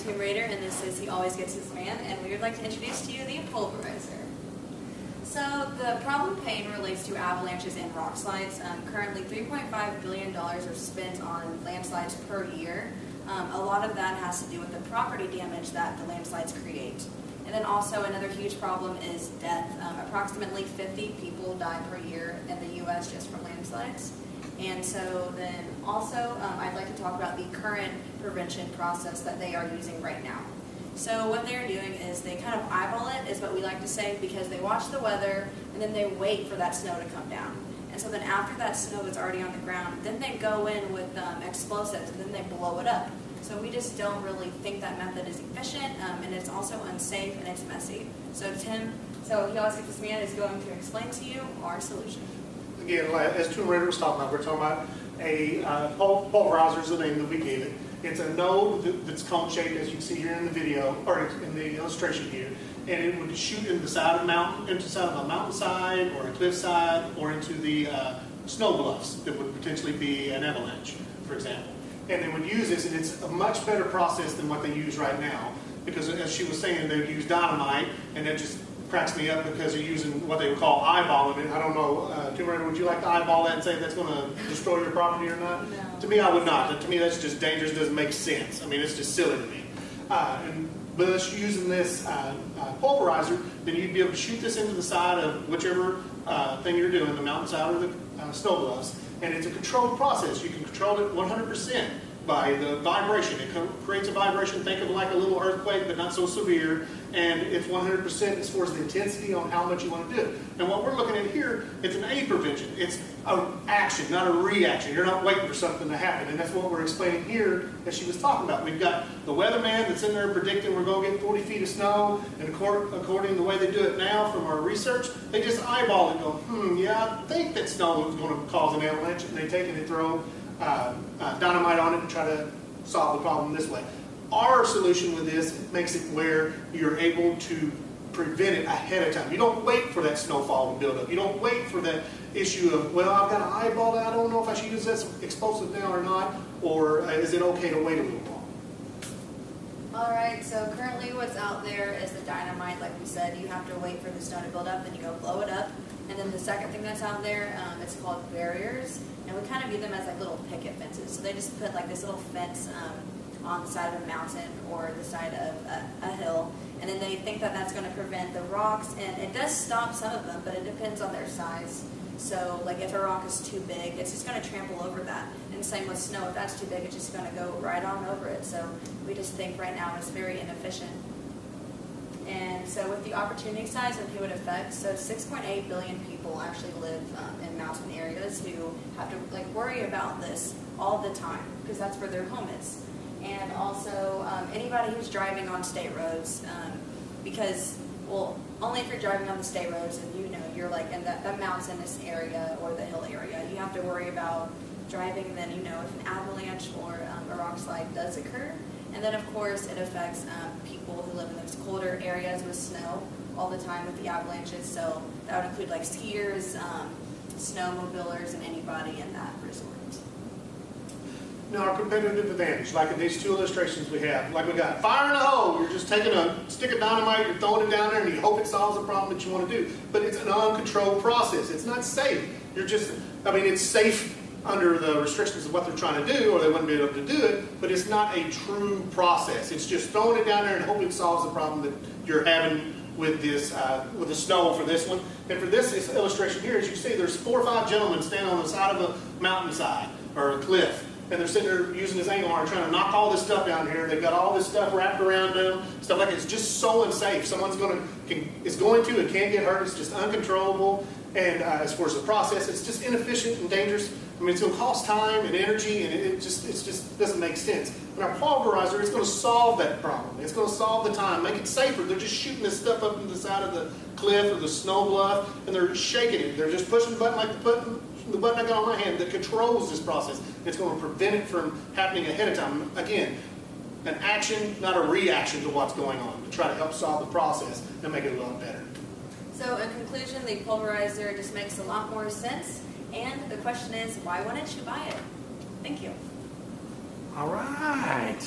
Tomb Raider, and this is He Always Gets His Man, and we would like to introduce to you the pulverizer. So the problem pain relates to avalanches and rock slides. Currently $3.5 billion are spent on landslides per year. A lot of that has to do with the property damage that the landslides create. And then also another huge problem is death. Approximately 50 people die per year in the U.S. just from landslides. And so then also I'd like to talk about the current prevention process that they are using right now. So what they're doing is they kind of eyeball it, is what we like to say, because they watch the weather and then they wait for that snow to come down. And so then after that snow is already on the ground, then they go in with explosives and then they blow it up. So we just don't really think that method is efficient, and it's also unsafe and it's messy. So Tim, He Always Gets His Man is going to explain to you our solution. Again, as Tomb Raider was talking about, we're talking about a pulverizer is the name that we gave it. It's a node that's cone-shaped, as you can see here in the video, or in the illustration here, and it would shoot into the side of a mountain, into the side of a mountainside, or a cliffside, or into the snow bluffs that would potentially be an avalanche, for example. And they would use this, and it's a much better process than what they use right now, because as she was saying, they would use dynamite, and that just cracks me up because they're using what they would call eyeballing it. I don't know, Tomb Raider, would you like to eyeball that and say that's going to destroy your property or not? No. To me, I would not. To me, that's just dangerous. It doesn't make sense. I mean, it's just silly to me. But us using this pulverizer, then you'd be able to shoot this into the side of whichever thing you're doing, the mountainside or the snow bluffs, and it's a controlled process. You can control it 100% by the vibration. It creates a vibration. Think of it like a little earthquake, but not so severe. And it's 100% as far as the intensity on how much you want to do it. And what we're looking at here, it's an A prevention. It's an action, not a reaction. You're not waiting for something to happen. And that's what we're explaining here that she was talking about. We've got the weatherman that's in there predicting we're going to get 40 feet of snow. And according to the way they do it now from our research, they just eyeball it and go, yeah, I think that snow is going to cause an avalanche. And they take it and throw dynamite on it and try to solve the problem this way. Our solution with this makes it where you're able to prevent it ahead of time. You don't wait for that snowfall to build up. You don't wait for that issue of, well, I've got an eyeball that I don't know if I should use this explosive now or not, or is it okay to wait a little while? Alright, so currently what's out there is the dynamite. Like we said, you have to wait for the snow to build up, then you go blow it up. And then the second thing that's out there, it's called barriers, and we kind of view them as like little picket fences. So they just put like this little fence on the side of a mountain or the side of a hill, and then they think that that's going to prevent the rocks, and it does stop some of them, but it depends on their size. So like if a rock is too big, it's just going to trample over that. And same with snow, if that's too big, it's just going to go right on over it. So we just think right now it's very inefficient. And so with the opportunity size and who it affects, so 6.8 billion people actually live in mountain areas who have to like worry about this all the time because that's where their home is. And also anybody who's driving on state roads, because, well, only if you're driving on the state roads and you know you're like in the mountainous area or the hill area, you have to worry about driving, and then you know if an avalanche or a rock slide does occur. And then of course it affects people who live in those colder areas with snow all the time with the avalanches. So that would include like skiers, snowmobilers, and anybody in that resort. Now, our competitive advantage, like in these two illustrations we have, like we got fire in a hole. You're just taking a stick of dynamite, you're throwing it down there, and you hope it solves the problem that you want to do. But it's an uncontrolled process. It's not safe. It's safe under the restrictions of what they're trying to do, or they wouldn't be able to do it, but it's not a true process. It's just throwing it down there and hoping it solves the problem that you're having with this, with the snow for this one. And for this illustration here, as you see, there's 4 or 5 gentlemen standing on the side of a mountainside or a cliff. And they're sitting there using this angle iron, trying to knock all this stuff down here. They've got all this stuff wrapped around them, stuff like that. It's just so unsafe. Someone's is going to and can't get hurt. It's just uncontrollable. And as far as the process, it's just inefficient and dangerous. I mean, it's going to cost time and energy, and it just doesn't make sense. And our pulverizer, it's going to solve that problem. It's going to solve the time, make it safer. They're just shooting this stuff up into the side of the cliff or the snow bluff, and they're shaking it. They're just pushing the button like the button I got on my hand that controls this process. It's going to prevent it from happening ahead of time. Again, an action, not a reaction to what's going on, to try to help solve the process and make it a lot better. So in conclusion, the pulverizer just makes a lot more sense. And the question is, why wouldn't you buy it? Thank you. All right.